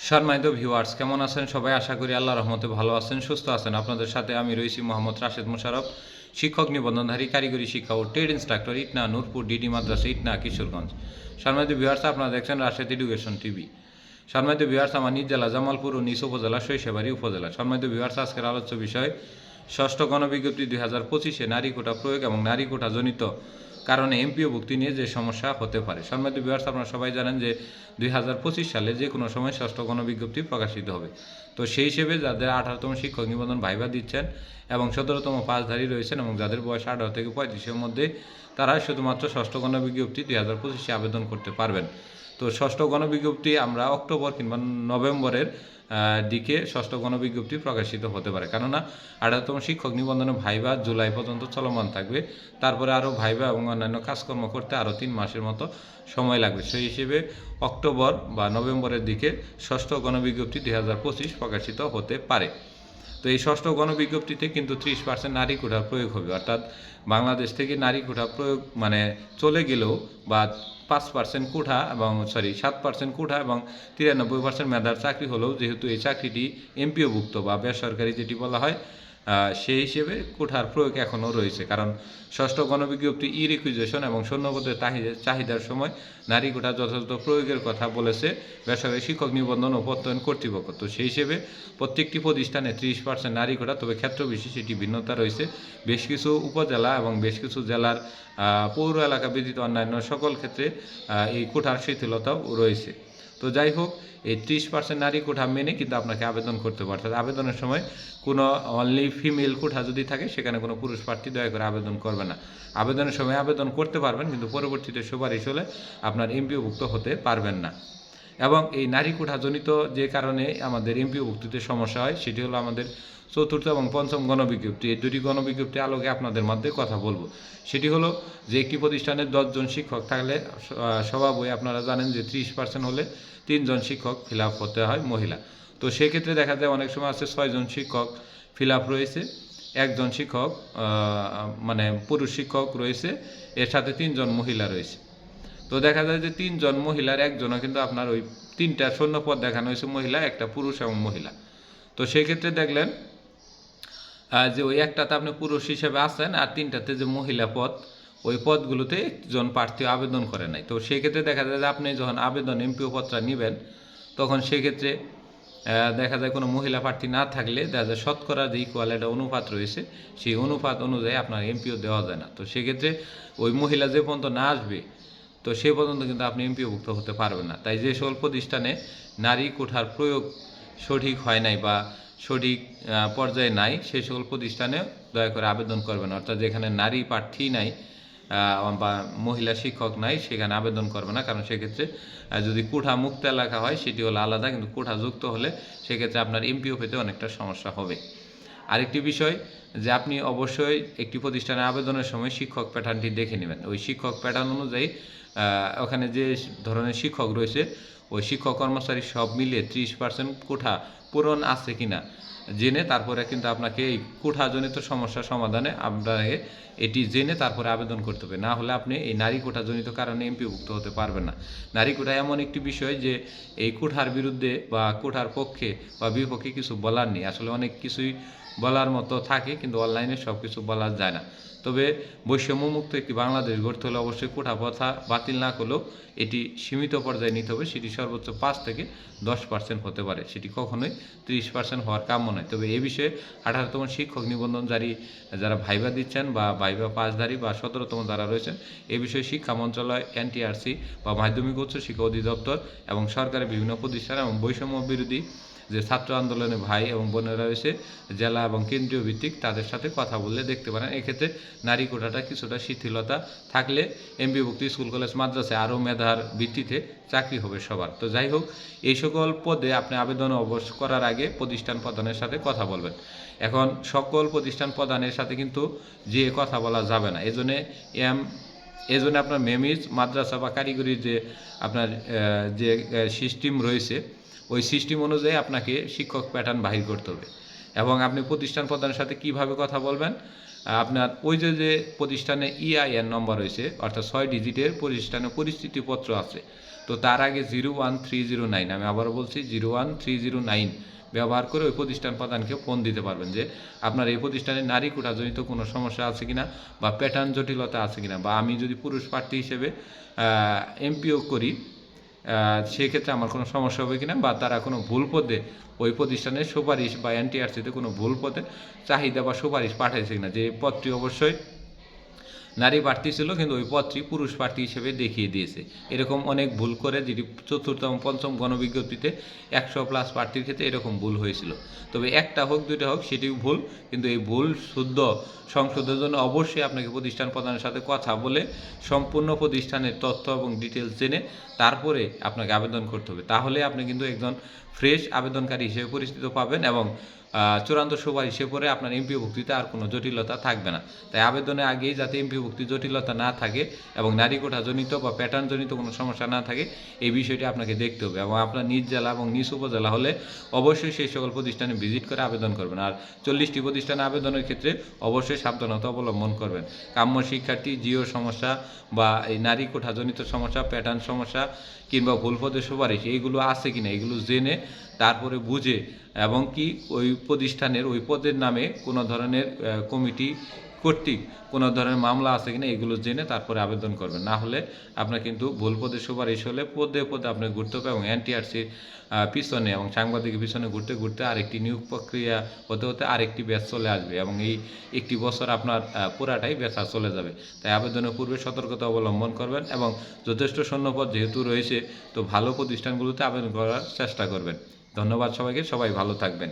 সম্মানিত ভিউয়ার্স, কেমন আছেন সবাই? আশা করি আল্লাহর রহমতে ভালো আছেন, সুস্থ আছেন। আপনাদের সাথে আমি রয়েছি মোহাম্মদ রাশেদ মোশাররফ, শিক্ষক নিবন্ধনধারী কারিগরি শিক্ষা ও trade instructor, Itna Nurpur DD মাদ্রাসা, ইটনা কিশোরগঞ্জ। সম্মানিত ভিউয়ার্স, আপনারা দেখছেন রাশেদ এডুকেশন টিভি। সম্মানিত ভিউয়ার্স, আমার নিজ জেলা জামালপুর ও নিজ উপজেলা শৈশবাড়ি উপজেলা। সম্মানিত ভিউয়ার্স, আজকের আলোচ্য বিষয় ষষ্ঠ গণবিজ্ঞপ্তি 2025-এ নারী কোটা প্রয়োগ এবং নারী কোটা জনিত কারণে এমপিও ভুক্তি নিয়ে যে সমস্যা হতে পারে। সম্মানিত ভিউয়ার্স, আপনারা সবাই জানেন যে 2025 সালে যে কোনো সময় ষষ্ঠ গণবিজ্ঞপ্তি প্রকাশিত হবে। তো সেই হিসেবে যাদের 18তম শিক্ষক নিবন্ধন ভাইবা দিচ্ছেন এবং 17তম পাসধারী রয়েছেন এবং যাদের বয়স 18 থেকে 35-এর মধ্যে, তারা শুধুমাত্র ষষ্ঠ গণবিজ্ঞপ্তি 2025-এ আবেদন করতে পারবেন। তো ষষ্ঠ গণবিজ্ঞপ্তি আমরা অক্টোবর কিংবা নভেম্বরের দিকে ষষ্ঠ গণবিজ্ঞপ্তি প্রকাশিত হতে পারে, কেননা 18তম শিক্ষক নিবন্ধনের ভাইবা জুলাই পর্যন্ত চলমান থাকবে। তারপরে আরও ভাইবা এবং অন্যান্য কাজকর্ম করতে আরও 3 মাসের মতো সময় লাগবে। সেই হিসেবে অক্টোবর বা নভেম্বরের দিকে ষষ্ঠ গণবিজ্ঞপ্তি 2025 প্রকাশিত হতে পারে। তো এই ষষ্ঠ গণবিজ্ঞপ্তিতে কিন্তু 30% নারী কোটার প্রয়োগ হবে, অর্থাৎ বাংলাদেশ থেকে নারী কোটা প্রয়োগ চলে গেলেও বা 5% কোঠা এবং 7% কোঠা এবং 93% মেধার চাকরি হলেও, যেহেতু এই চাকরিটি এমপিওভুক্ত বা বেসরকারি যেটি বলা হয়, সেই হিসেবে কোঠার প্রয়োগ এখনও রয়েছে। কারণ ষষ্ঠ গণবিজ্ঞপ্তি ই রিকুইজিশন এবং সৈন্যপদের চাহিদার সময় নারী কোটা যথাযথ প্রয়োগের কথা বলেছে বেসরকারি শিক্ষক নিবন্ধন ও প্রত্যয়ন কর্তৃপক্ষ। তো সেই হিসেবে প্রত্যেকটি প্রতিষ্ঠানে 30% নারী কোটা, তবে ক্ষেত্র বিশেষে এটি ভিন্নতা রয়েছে। বেশ কিছু উপজেলা এবং বেশ কিছু জেলার পৌর এলাকা ব্যতীত অন্যান্য সকল ক্ষেত্রে এই কোঠার শিথিলতাও রয়েছে। তো যাই হোক, এই 30% নারী কোঠা মেনে কিন্তু আপনাকে আবেদন করতে পারতে। আবেদনের সময় কোনো অনলি ফিমেল কোঠা যদি থাকে, সেখানে কোনো পুরুষ প্রার্থী দয়া করে আবেদন করবে না। আবেদনের সময় আবেদন করতে পারবেন, কিন্তু পরবর্তীতে সুপারিশ হলে আপনার এমপিওভুক্ত হতে পারবেন না। এবং এই নারী কোঠাজনিত যে কারণে আমাদের এমপিওভুক্তিতে সমস্যা হয়, সেটি হলো আমাদের চতুর্থ এবং পঞ্চম গণবিজ্ঞপ্তি। এই দুটি গণবিজ্ঞপ্তি আলোকে আপনাদের মধ্যে কথা বলবো। সেটি হলো যে একটি প্রতিষ্ঠানে 10 জন শিক্ষক থাকলে স্বভাবই আপনারা জানেন যে 30% হলে 3 জন শিক্ষক ফিল আপ হতে হয় মহিলা। তো সেক্ষেত্রে দেখা যায় অনেক সময় আছে 6 জন শিক্ষক ফিল আপ রয়েছে, একজন শিক্ষক পুরুষ শিক্ষক রয়েছে, এর সাথে 3 জন মহিলা রয়েছে। তো দেখা যায় যে 3 জন মহিলার একজনও কিন্তু আপনার ওই 3টা শূন্য পদ দেখানো হয়েছে মহিলা, একটা পুরুষ এবং মহিলা। তো সেই ক্ষেত্রে দেখলেন যে ওই একটাতে আপনি পুরুষ হিসেবে আছেন, আর 3টাতে যে মহিলা পদ, ওই পদগুলোতে একজন প্রার্থী আবেদন করে নাই। তো সেই ক্ষেত্রে দেখা যায় যে আপনি যখন আবেদন এমপিও পত্রটা নেবেন, তখন সেক্ষেত্রে দেখা যায় কোনো মহিলা প্রার্থী না থাকলে দেখা যায় শতকরা যে ইকুয়াল একটা অনুপাত রয়েছে, সেই অনুপাত অনুযায়ী আপনার এমপিও দেওয়া যায় না। তো সেক্ষেত্রে ওই মহিলা যে পর্যন্ত না আসবে, তো সে পর্যন্ত কিন্তু আপনি এমপিওভুক্ত হতে পারবেন না। তাই যে সকল প্রতিষ্ঠানে নারী কোঠার প্রয়োগ সঠিক হয় নাই বা সঠিক পর্যায়ে নাই, সেই সকল প্রতিষ্ঠানে দয়া করে আবেদন করবেন। অর্থাৎ যেখানে নারী প্রার্থী নাই বা মহিলা শিক্ষক নাই, সেখানে আবেদন করবে না। কারণ সেক্ষেত্রে যদি কোঠা মুক্ত এলাকা হয়, সেটি হলো আলাদা, কিন্তু কোঠা যুক্ত হলে সেক্ষেত্রে আপনার এমপিও পেতে অনেকটা সমস্যা হবে। আরেকটি বিষয়, যে আপনি অবশ্যই একটি প্রতিষ্ঠানে আবেদনের সময় শিক্ষক প্যাটার্নটি দেখে নেবেন। ওই শিক্ষক প্যাটার্ন অনুযায়ী ওখানে যে ধরনের শিক্ষক রয়েছে, ওই শিক্ষক কর্মচারী সব মিলিয়ে 30% কোঠা পূরণ আছে কিনা জেনে তারপরে কিন্তু আপনাকে এই কোঠাজনিত সমস্যা সমাধানে আপনাকে এটি জেনে তারপরে আবেদন করতে হবে। না হলে আপনি এই নারী কোঠাজনিত কারণে এমপিভুক্ত হতে পারবেন না। নারী কোঠা এমন একটি বিষয় যে এই কোঠার বিরুদ্ধে বা কোঠার পক্ষে বা বিপক্ষে কিছু বলার নেই। আসলে অনেক কিছুই বলার মতো থাকে, কিন্তু অনলাইনে সব কিছু বলা যায় না। তবে বৈষম্যমুক্ত একটি বাংলাদেশ গড়তে হলে অবশ্যই কোঠা প্রথা বাতিল না করলেও এটি সীমিত পর্যায়ে নিতে হবে। সেটি সর্বোচ্চ 5 থেকে 10% হতে পারে, সেটি কখনোই 30% হওয়ার কাম্য নয়। তবে এ বিষয়ে 18তম শিক্ষক নিবন্ধন যারা ভাইবা দিচ্ছেন বা ভাইবা পাসধারী বা 17তম যারা রয়েছেন, এ বিষয়ে শিক্ষা মন্ত্রণালয়, এনটিআরসি বা মাধ্যমিক উচ্চ শিক্ষা অধিদপ্তর এবং সরকারের বিভিন্ন প্রতিষ্ঠান এবং বৈষম্য বিরোধী যে ছাত্র আন্দোলনে ভাই এবং বোনেরা রয়েছে জেলা এবং কেন্দ্রীয় ভিত্তিক, তাদের সাথে কথা বললে দেখতে পারেন। এক্ষেত্রে নারী কোটাটা কিছুটা শিথিলতা থাকলে এমপিভুক্তি স্কুল কলেজ মাদ্রাসায় আরও মেধার ভিত্তিতে চাকরি হবে সবার। তো যাই হোক, এই সকল পদে আপনি আবেদন অবশ্য করার আগে প্রতিষ্ঠান প্রধানের সাথে কথা বলবেন। এখন সকল প্রতিষ্ঠান প্রধানের সাথে কিন্তু যে কথা বলা যাবে না, এজন্য আপনার মেমিজ মাদ্রাসা বা কারিগরি যে আপনার যে সিস্টেম রয়েছে, ওই সিস্টেম অনুযায়ী আপনাকে শিক্ষক প্যাটার্ন বাহির করতে হবে। এবং আপনি প্রতিষ্ঠান প্রধানের সাথে কিভাবে কথা বলবেন, আপনার ওই যে প্রতিষ্ঠানে EIN নম্বর রয়েছে, অর্থাৎ 6 ডিজিটের প্রতিষ্ঠানের পরিস্থিতিপত্র আছে, তো তার আগে 01309, আমি আবারও বলছি 01309 ব্যবহার করে ওই প্রতিষ্ঠান প্রধানকে ফোন দিতে পারবেন যে আপনার এই প্রতিষ্ঠানে নারী কোটাজনিত কোনো সমস্যা আছে কিনা, বা প্যাটার্ন জটিলতা আছে কিনা, বা আমি যদি পুরুষ প্রার্থী হিসেবে এমপিও করি সেক্ষেত্রে আমার কোনো সমস্যা হবে কিনা, বা তারা কোনো ভুল পদে ওই প্রতিষ্ঠানের সুপারিশ বা NTRC-তে কোনো ভুল পদে চাহিদা বা সুপারিশ পাঠাইছে কিনা, যে পদটি অবশ্যই নারী প্রার্থী ছিল কিন্তু ওই পদটি পুরুষ প্রার্থী হিসেবে দেখিয়ে দিয়েছে। এরকম অনেক ভুল করে, যেটি চতুর্থ পঞ্চম গণবিজ্ঞপ্তিতে 100+ প্রার্থীর ক্ষেত্রে এরকম ভুল হয়েছিল। তবে একটা হোক দুইটা হোক সেটিও ভুল, কিন্তু এই ভুল শুদ্ধ সংশোধনের জন্য অবশ্যই আপনাকে প্রতিষ্ঠান প্রধানের সাথে কথা বলে সম্পূর্ণ প্রতিষ্ঠানের তথ্য এবং ডিটেলস জেনে তারপরে আপনাকে আবেদন করতে হবে। তাহলে আপনি কিন্তু একজন ফ্রেশ আবেদনকারী হিসেবে পরিচিত পাবেন, এবং চূড়ান্ত সুপারিশে পরে আপনার এমপিও ভুক্তিতে আর কোনো জটিলতা থাকবে না। তাই আবেদনের আগেই যাতে এমপিও ভুক্তি জটিলতা না থাকে এবং নারী কোটাজনিত বা প্যাটার্নজনিত কোনো সমস্যা না থাকে, এই বিষয়টি আপনাকে দেখতে হবে। এবং আপনার নিজ জেলা এবং নিজ উপজেলা হলে অবশ্যই সেই সকল প্রতিষ্ঠানে ভিজিট করে আবেদন করবেন। আর 40টি প্রতিষ্ঠানে আবেদনের ক্ষেত্রে অবশ্যই সাবধানতা অবলম্বন করবেন। কাম্য শিক্ষার্থী, জিও সমস্যা বা এই নারী কোটাজনিত সমস্যা, প্যাটার্ন সমস্যা কিংবা ভুল পদে সুপারিশ, এইগুলো আছে কিনা এগুলো জেনে তারপরে বুঝে, এবং কি ওই প্রতিষ্ঠানের ওই পদের নামে কোনো ধরনের কমিটি কর্তৃক কোনো ধরনের মামলা আছে কিনা এগুলো জেনে তারপরে আবেদন করবেন। না হলে আপনার কিন্তু ভুল পদে সুপারিশ হলে পদে পদে আপনি ঘুরতে হবে, এবং NTRC-র পিছনে এবং সাংবাদিকের পিছনে ঘুরতে ঘুরতে আরেকটি নিয়োগ প্রক্রিয়া হতে হতে আরেকটি ব্যাচ চলে আসবে, এবং এই একটি বছর আপনার পুরাটাই ব্যথা চলে যাবে। তাই আবেদনের পূর্বে সতর্কতা অবলম্বন করবেন, এবং যথেষ্ট শূন্যপদ যেহেতু রয়েছে তো ভালো প্রতিষ্ঠানগুলোতে আবেদন করার চেষ্টা করবেন। ধন্যবাদ সবাইকে, সবাই ভালো থাকবেন।